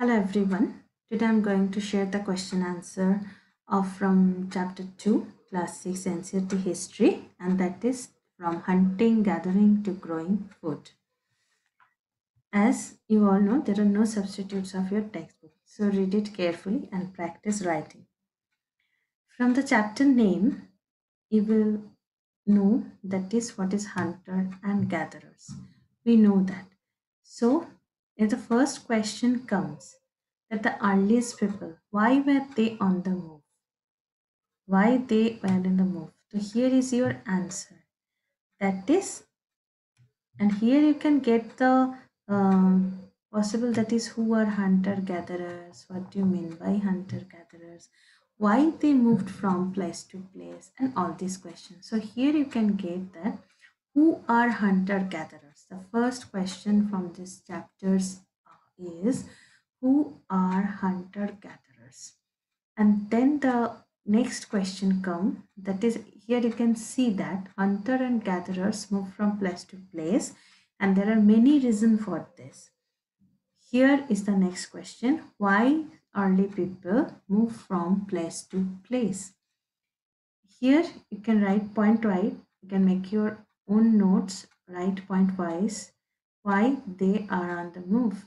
Hello everyone. Today I'm going to share the question answer of from chapter 2, class 6 NCERT history, and that is from hunting, gathering to growing food. As you all know, there are no substitutes of your textbook, so read it carefully and practice writing. From the chapter name, you will know that is what is hunter and gatherers. We know that. So, if the first question comes that the earliest people, why were they on the move? Why they were in the move? So here is your answer. That is, and here you can get the possible that is who are hunter gatherers. What do you mean by hunter gatherers? Why they moved from place to place and all these questions. So here you can get that who are hunter gatherers. The first question from this chapters is who are hunter gatherers, and then the next question come, that is here you can see that hunter and gatherers move from place to place, and there are many reasons for this. Here is the next question, why early people move from place to place. Here you can write point wise, you can make your own notes, write point wise why they are on the move.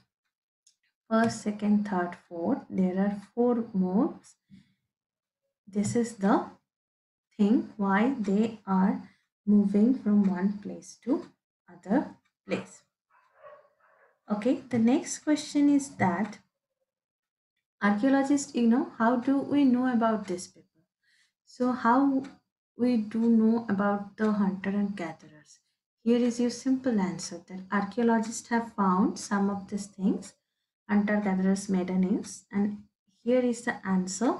First, second, third, fourth, there are four moves. This is the thing why they are moving from one place to other place. Okay, the next question is that archaeologists, how do we know about this people? So how we do know about the hunter and gatherers? Here is your simple answer that archaeologists have found some of these things, hunter gatherers made a names, and here is the answer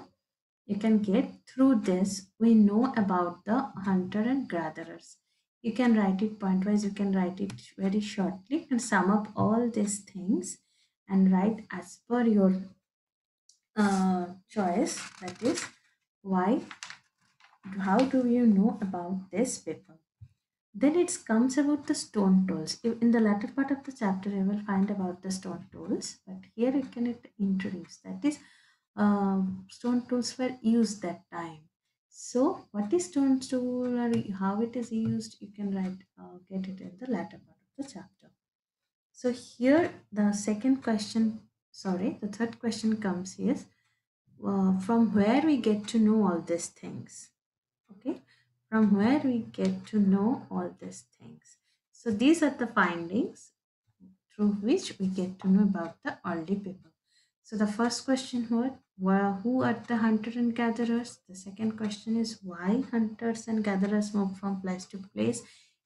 you can get. Through this we know about the hunter and gatherers. You can write it pointwise, you can write it very shortly and sum up all these things and write as per your choice, that is why, how do you know about this people. Then it comes about the stone tools. In the latter part of the chapter, you will find about the stone tools, but here you can introduce that is stone tools were used that time. So, what is stone tool or how it is used, you can write get it in the latter part of the chapter. So here the second question, sorry, the third question comes here. From where we get to know all these things. Okay, from where we get to know all these things. So these are the findings through which we get to know about the early people. So the first question were who are the hunter and gatherers? The second question is why hunters and gatherers move from place to place?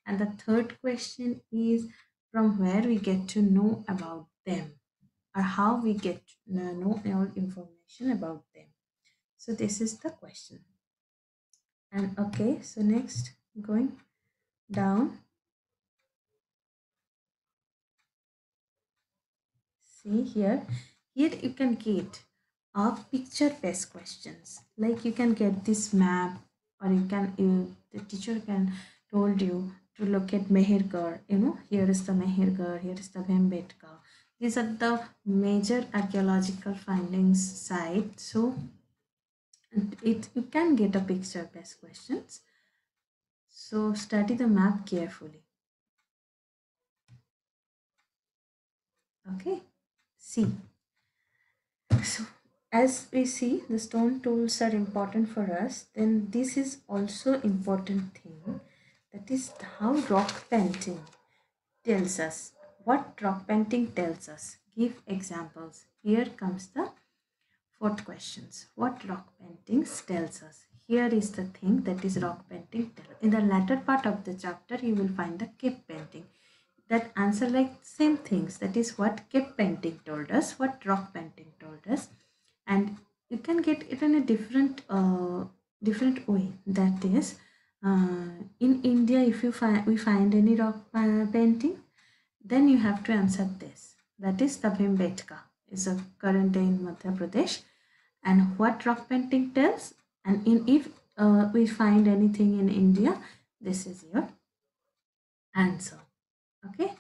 And the third question is from where we get to know about them, or how we get to know all information about them. So this is the question. And okay, so next going down, see here you can get picture based questions, like you can get this map, or the teacher can told you to look at Mehergarh. Here is the Mehergarh, here is the Bhimbetka. These are the major archaeological findings site. So it you can get a picture based questions. So study the map carefully. Okay, see. So, as we see, the stone tools are important for us. Then this is also important thing. That is how rock painting tells us. What rock painting tells us. Give examples. Here comes the fourth questions. What rock paintings tells us. Here is the thing that is rock painting tell. In the latter part of the chapter, you will find the cave painting that answer like same things, that is what cave painting told us, what rock painting told us, and you can get it in a different way. That is in India, if you find we find any rock painting, then you have to answer this, that is the Bhimbetka is a current day in Madhya Pradesh, and what rock painting tells, and in if we find anything in India, this is your answer. Okay,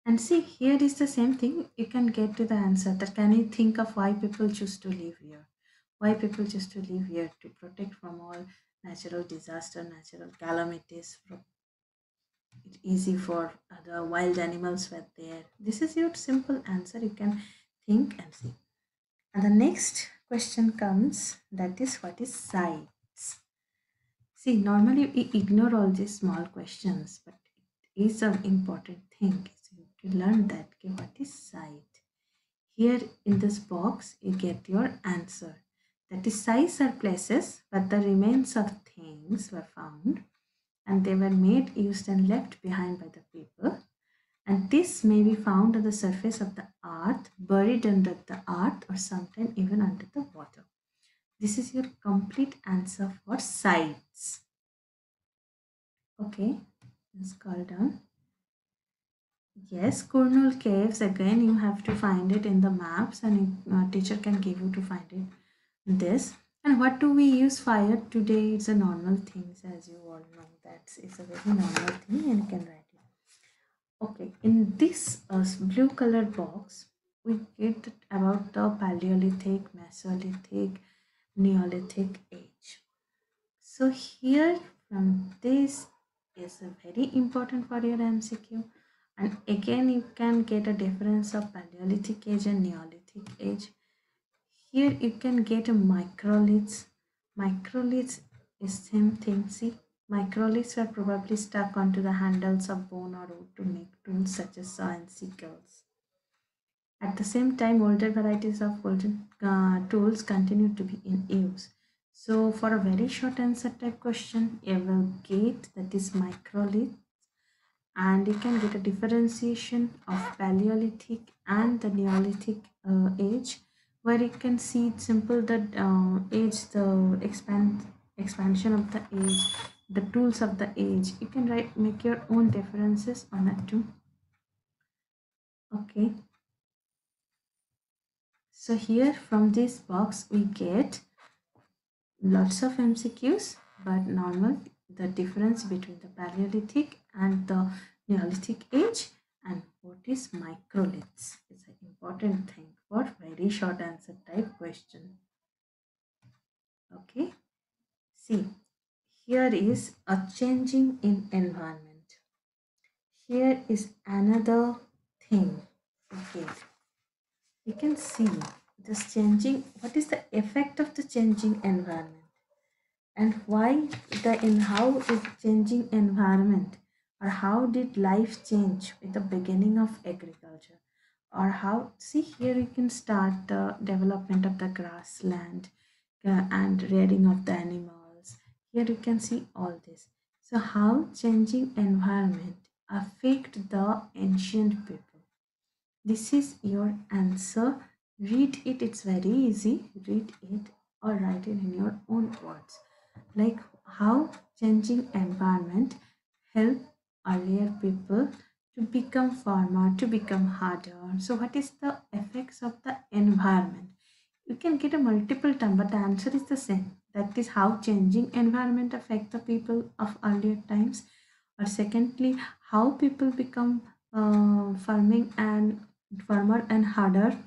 And see, here is the same thing. You can get to the answer that can you think of why people choose to live here? Why people choose to live here? To protect from all natural disaster, natural calamities. It's easy for the wild animals were there. This is your simple answer. You can think and see. And the next question comes, that is what is sites? See, normally we ignore all these small questions, but it is an important thing. So you can learn that. Okay, what is site? Here in this box, you get your answer. That is, sites are places, but the remains of things were found and they were made, used, and left behind by the people. And this may be found on the surface of the earth, buried under the earth, or sometimes even under the water. This is your complete answer for sites. Okay, let's scroll down. Yes, Kurnul Caves, again, you have to find it in the maps, and teacher can give you to find it. This. And what do we use fire today? It's a normal thing, as you all know. That is a very normal thing, and you can write it. Okay, in this blue color box, we get about the Paleolithic, Mesolithic, Neolithic age. So here from this is a very important for your MCQ. And again, you can get a difference of Paleolithic age and Neolithic age. Here you can get a microliths. Microliths is same thing. See, microliths were probably stuck onto the handles of bone or wood to make tools such as saw and sickles. At the same time, older varieties of golden tools continue to be in use. So for a very short answer type question, you will get that is microlith, and you can get a differentiation of Paleolithic and the Neolithic age, where you can see it's simple that age, the expansion of the age, the tools of the age. You can make your own differences on that too. Okay. So here from this box we get lots of MCQs, but normal the difference between the Paleolithic and the Neolithic age and what is microliths is an important thing for very short answer type question. Okay, see, here is a changing in environment. Here is another thing. Okay, you can see this changing. What is the effect of the changing environment? And why the in how is changing environment, or how did life change with the beginning of agriculture, or how, see here you can start the development of the grassland and rearing of the animals. Here you can see all this. So how changing environment affect the ancient people? This is your answer. Read it, it's very easy. Read it or write it in your own words. Like how changing environment help earlier people to become farmer, to become harder. So what is the effects of the environment? You can get a multiple term, but the answer is the same. That is how changing environment affect the people of earlier times. Or secondly, how people become farming and farmer and harder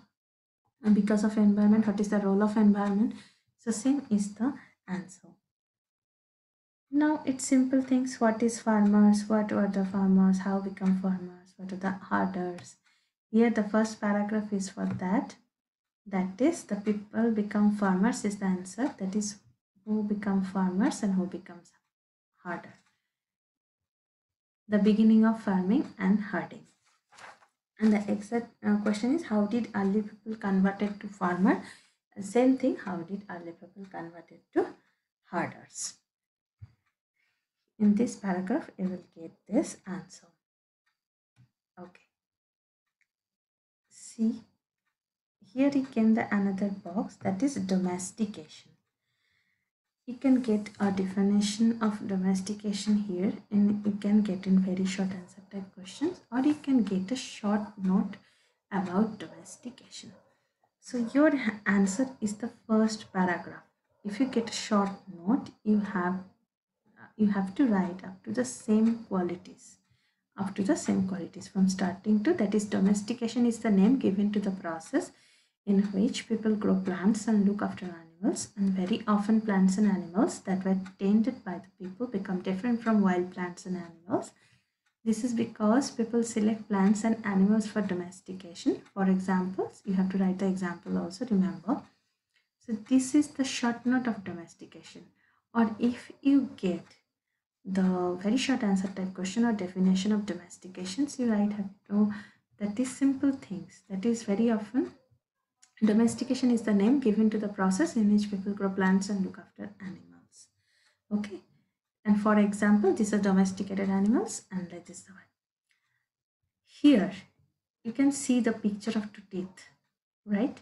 because of environment. What is the role of environment? So same is the answer. Now it's simple things. What is farmers? What were the farmers? How become farmers? What are the herders? Here the first paragraph is for that. That is, the people become farmers is the answer. That is, who become farmers and who becomes herder. The beginning of farming and herding. And the exact question is, how did early people converted to farmer? Same thing, how did early people converted to herders? In this paragraph, you will get this answer. Okay. See, here you came the another box, that is domestication. You can get a definition of domestication here, and you can get in very short answer type questions, or you can get a short note about domestication. So your answer is the first paragraph. If you get a short note, you have to write up to the same qualities up to the same qualities from starting to, that is domestication is the name given to the process in which people grow plants and look after animals, and very often plants and animals that were tended by the people become different from wild plants and animals. This is because people select plants and animals for domestication. For examples, you have to write the example also, remember. So this is the short note of domestication. Or if you get the very short answer type question or definition of domestications, you write have to, that is simple things. That is very often domestication is the name given to the process in which people grow plants and look after animals. Okay. And for example, these are domesticated animals and that is the one. Here, you can see the picture of two teeth, right?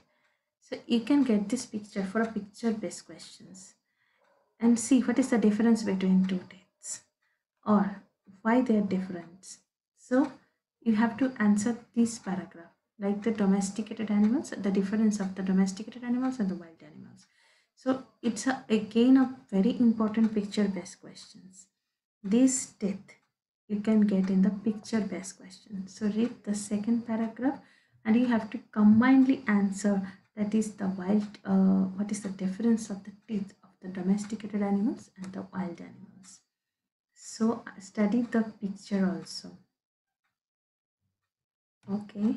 So you can get this picture for a picture-based questions and see what is the difference between two teeths or why they are different. So you have to answer this paragraph, like the domesticated animals, the difference of the domesticated animals and the wild animals. So it's again a very important picture-based questions. This teeth you can get in the picture-based question. So read the second paragraph and you have to combinedly answer, that is the wild, what is the difference of the teeth of the domesticated animals and the wild animals. So study the picture also. Okay.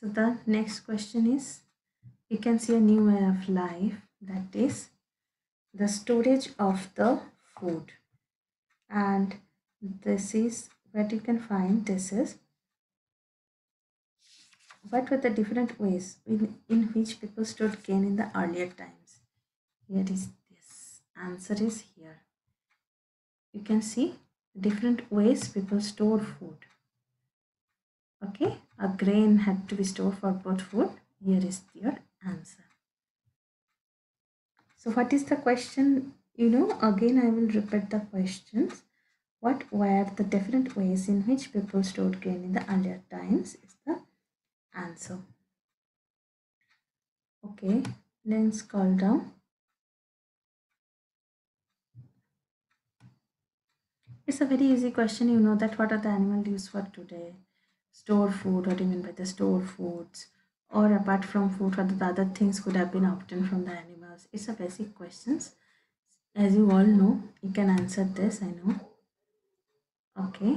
So the next question is, you can see a new way of life, that is the storage of the food. And this is what you can find. This is what were the different ways in which people stored grain in the earlier times. Here is this answer is here. You can see different ways people stored food. Okay, a grain had to be stored for both food. Here is your answer. So what is the question? Again I will repeat the questions. What were the different ways in which people stored grain in the earlier times is the answer. Okay, then scroll down. It's a very easy question. You know that what are the animal used for today? Store food. What do you mean by the store foods? Or apart from food, what are the other things could have been obtained from the animals? It's a basic questions. As you all know, you can answer this. I know. Okay.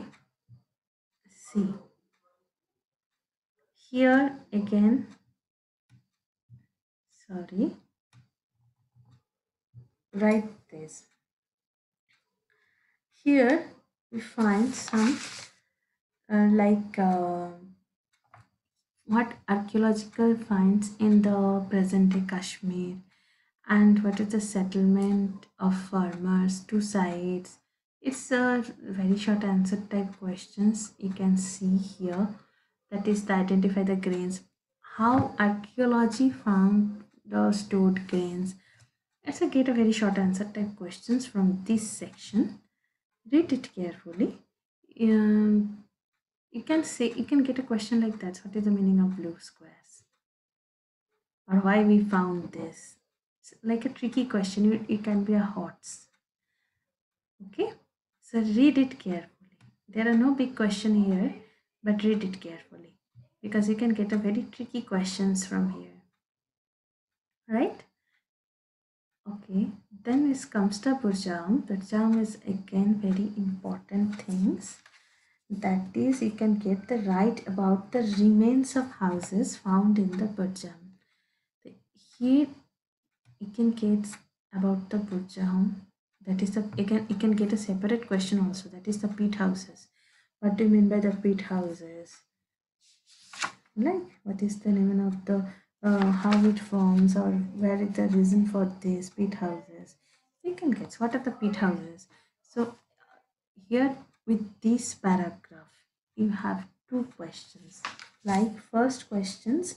See. Here again. Sorry. Write this. Here we find some like what archaeological finds in the present day Kashmir, and what is the settlement of farmers, two sides. It's a very short answer type questions you can see here, that is to identify the grains, how archaeology found the stored grains. Let's get a very short answer type questions from this section. Read it carefully. um, you can get a question like that. What is the meaning of blue squares? Or why we found this? It's like a tricky question. It can be a HOTS. Okay, so read it carefully. There are no big question here, but read it carefully because you can get a very tricky questions from here, right? Okay, then it comes to Burjam. Burjam is again very important things. That is, you can get the right about the remains of houses found in the Burjam. Here you can get about the Burjam. That is the you can get a separate question also. That is the peat houses. What do you mean by the peat houses? Like what is the name of the how it forms or where is the reason for this peat houses? You can guess what are the peat houses. So here with this paragraph, you have two questions. Like first questions,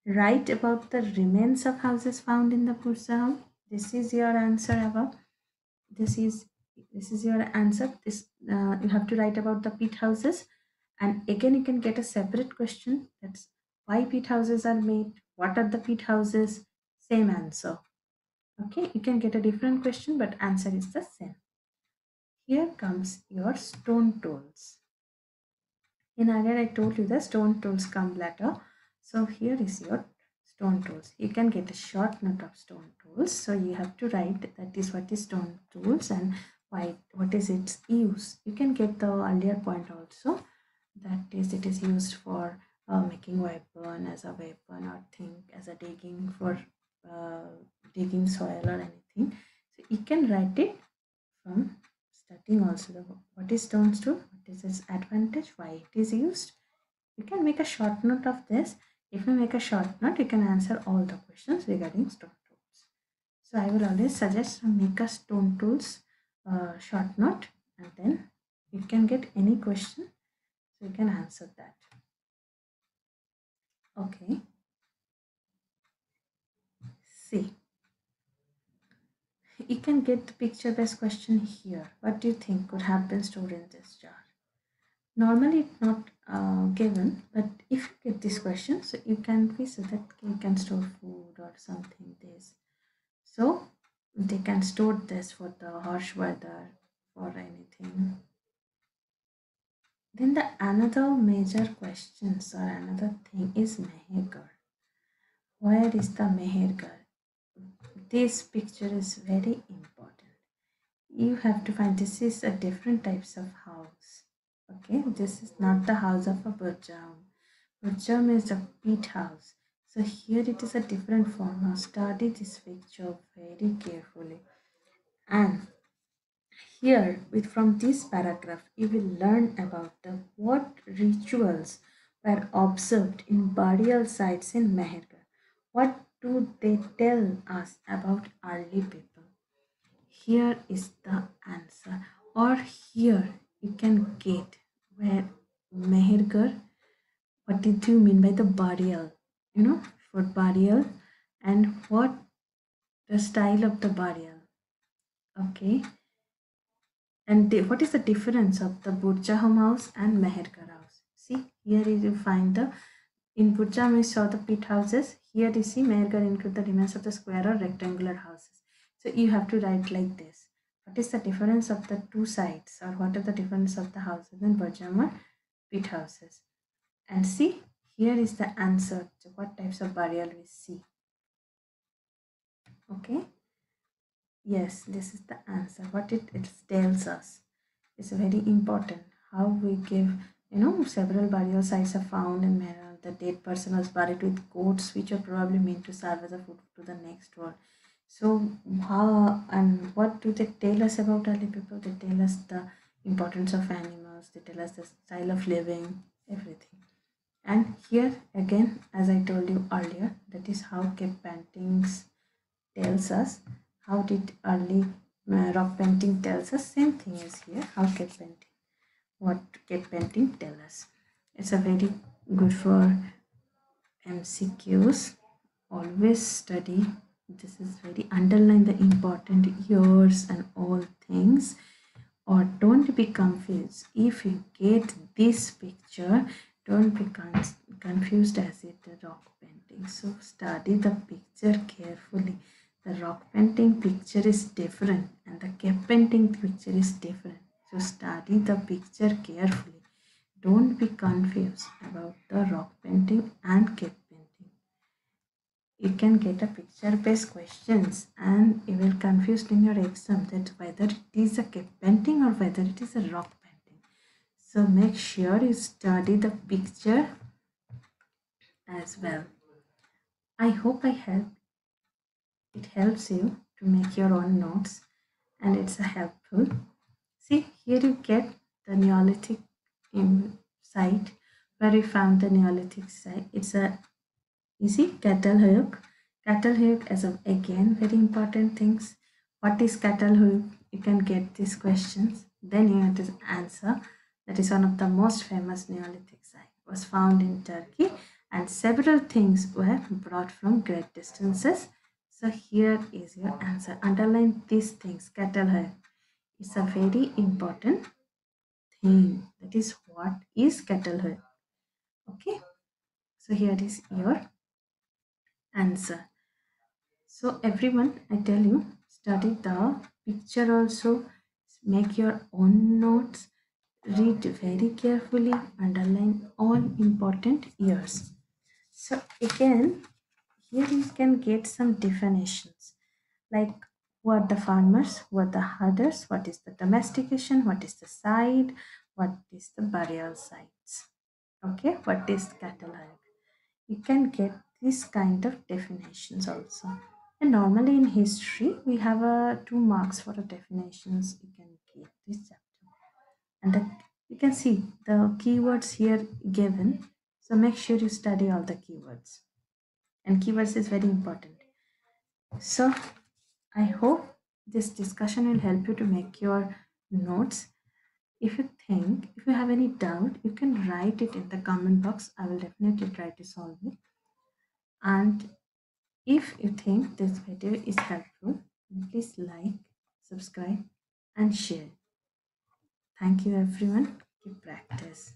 write about the remains of houses found in the Pursaham. This is your answer, Ava. This is this is your answer. This you have to write about the peat houses, and again you can get a separate question. That's why peat houses are made. What are the peat houses? Same answer. Okay, you can get a different question, but answer is the same. Here comes your stone tools. In earlier, I told you the stone tools come later. So here is your stone tools. You can get a short note of stone tools. So you have to write that is what is stone tools and why, what is its use. You can get the earlier point also. That is, it is used for making weapon as a weapon or thing as a digging for uh, digging soil or anything. So you can write it from studying also the what is stone tool, what is its advantage, why it is used. You can make a short note of this. If you make a short note, you can answer all the questions regarding stone tools. So I will always suggest to make a stone tools short note, and then you can get any question, so you can answer that. Okay. See, you can get the picture based question here. What do you think could have been stored in this jar? Normally it's not given, but if you get this question, so you can be so that you can store food or something this. So they can store this for the harsh weather or anything. Then the another major questions or another thing is mehergar. Where is the mehergar? This picture is very important. You have to find this is a different types of house. Okay, this is not the house of a burjam. Burjam is a peat house. So here it is a different form. Now study this picture very carefully. And here, with from this paragraph, you will learn about the what rituals were observed in burial sites in Mehergarh. What do they tell us about early people? Here is the answer. Or here you can get where Mehergarh, what did you mean by the burial? You know, for burial and what the style of the burial. Okay. And what is the difference of the Burjahom house and Mehergarh house? See, here you find the in Burjahom we saw the pit houses. Here you see Mehergarh include the remains of the square or rectangular houses. So you have to write like this. What is the difference of the two sides, or what are the difference of the houses in Burjahom or pit houses? And see, here is the answer to what types of burial we see. Okay. Yes, this is the answer. What it tells us is very important. How we give, several burial sites are found in Mera. The dead person was buried with goats, which are probably meant to serve as a food to the next world. So, how and what do they tell us about early people? They tell us the importance of animals, they tell us the style of living, everything. And here again, as I told you earlier, that is how cave paintings tells us. How did early rock painting tells us? Same thing is here. How cave painting? What cave painting tell us? It's a very good for MCQs. Always study. This is very underline the important years and all things. Or don't be confused. If you get this picture, don't be confused as it a rock painting. So study the picture carefully. The rock painting picture is different and the cave painting picture is different. So study the picture carefully. Don't be confused about the rock painting and cave painting. You can get a picture based questions and you will confused in your exam that whether it is a cave painting or whether it is a rock painting. So make sure you study the picture as well. I hope it helps you to make your own notes and it's helpful. See, here you get the Neolithic site where we found the Neolithic site. It's a easy cattle hook. Cattle hook is again very important things. What is cattle hook? You can get these questions. Then you have to answer. That is one of the most famous Neolithic site. Was found in Turkey and several things were brought from great distances. So here is your answer. Underline these things. Cattle hook. It's a very important thing. That is what is cattle hook. Okay. So here is your answer. So everyone, I tell you, study the picture also, make your own notes, read very carefully, underline all important years. So again, here you can get some definitions like who are the farmers, who are the herders, what is the domestication, what is the site, what is the burial sites, okay, what is cattle herd. You can get this kind of definitions also. And normally in history, we have a 2 marks for the definitions you can get this chapter. And you can see the keywords here given. So make sure you study all the keywords. And keywords is very important. So I hope this discussion will help you to make your notes. If you have any doubt, you can write it in the comment box. I will definitely try to solve it. And if you think this video is helpful, then please like, subscribe, and share. Thank you, everyone. Keep practice.